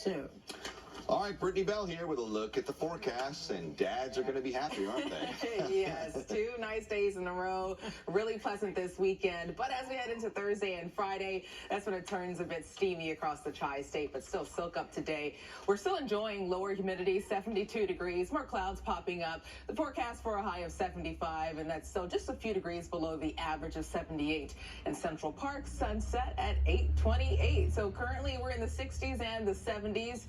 soon. All right, Brittany Bell here with a look at the forecasts, and dads are going to be happy, aren't they? Yes, 2 nice days in a row. Really pleasant this weekend. But as we head into Thursday and Friday, that's when it turns a bit steamy across the tri-state, but still soak up today. We're still enjoying lower humidity, 72 degrees, more clouds popping up. The forecast for a high of 75, and that's still just a few degrees below the average of 78 in Central Park. Sunset at 8:28. So currently we're in the 60s and the 70s.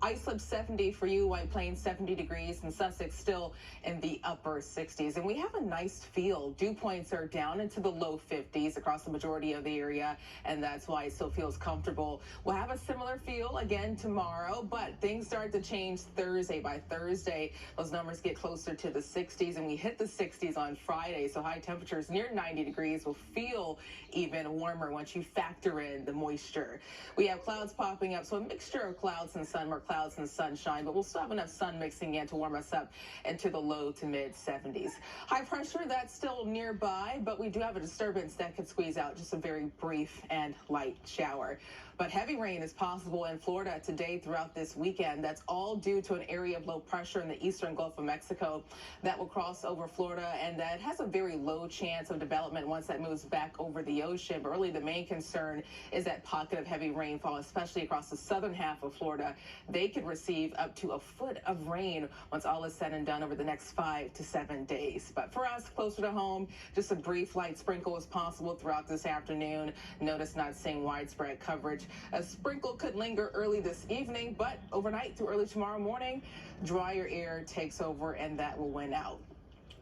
Islip 70 for you, White Plains 70 degrees, and Sussex still in the upper 60s. And we have a nice feel. Dew points are down into the low 50s across the majority of the area, and that's why it still feels comfortable. We'll have a similar feel again tomorrow, but things start to change Thursday. By Thursday, those numbers get closer to the 60s, and we hit the 60s on Friday. So high temperatures near 90 degrees will feel even warmer once you factor in the moisture. We have clouds popping up, so a mixture of clouds and sun, more clouds and sunshine, but we'll still have enough sun mixing in to warm us up into the low to mid 70s. High pressure, that's still nearby, but we do have a disturbance that could squeeze out just a very brief and light shower. But heavy rain is possible in Florida today throughout this weekend. That's all due to an area of low pressure in the eastern Gulf of Mexico that will cross over Florida, and that has a very low chance of development once that moves back over the ocean. But really the main concern is that pocket of heavy rainfall, especially across the southern half of Florida. They could receive up to a foot of rain once all is said and done over the next 5 to 7 days. But for us, closer to home, just a brief light sprinkle is possible throughout this afternoon. Notice not seeing widespread coverage. A sprinkle could linger early this evening, but overnight through early tomorrow morning, drier air takes over and that will win out.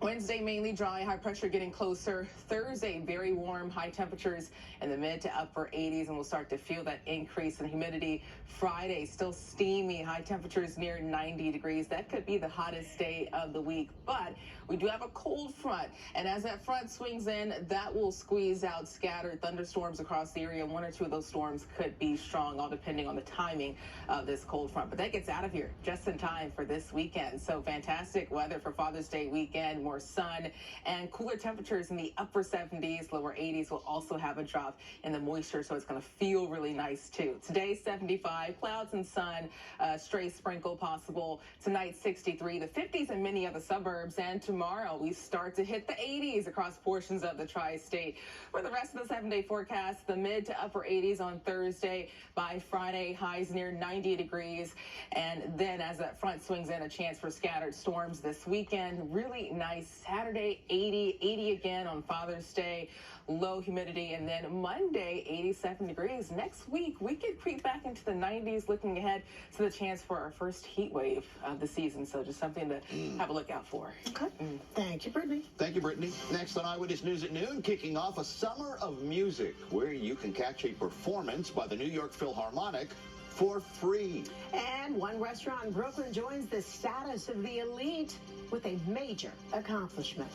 Wednesday, mainly dry, high pressure getting closer. Thursday, very warm, high temperatures in the mid to upper 80s, and we'll start to feel that increase in humidity. Friday, still steamy, high temperatures near 90 degrees. That could be the hottest day of the week, but we do have a cold front, and as that front swings in, that will squeeze out scattered thunderstorms across the area. 1 or 2 of those storms could be strong, all depending on the timing of this cold front, but that gets out of here just in time for this weekend. So fantastic weather for Father's Day weekend. More sun and cooler temperatures in the upper 70s, lower 80s. Will also have a drop in the moisture, so it's going to feel really nice too. Today 75, clouds and sun, stray sprinkle possible. Tonight 63, the 50s in many of the suburbs, and tomorrow we start to hit the 80s across portions of the tri-state. For the rest of the 7-day forecast, the mid to upper 80s on Thursday. By Friday, highs near 90 degrees, and then as that front swings in, a chance for scattered storms this weekend. Really nice Saturday, 80 again on Father's Day, low humidity, and then Monday, 87 degrees. Next week, we could creep back into the 90s, looking ahead to the chance for our first heat wave of the season. So just something to have a look out for. Okay. Thank you, Brittany. Thank you, Brittany. Next on Eyewitness News at noon, kicking off a summer of music where you can catch a performance by the New York Philharmonic for free. And one restaurant in Brooklyn joins the status of the elite with a major accomplishment.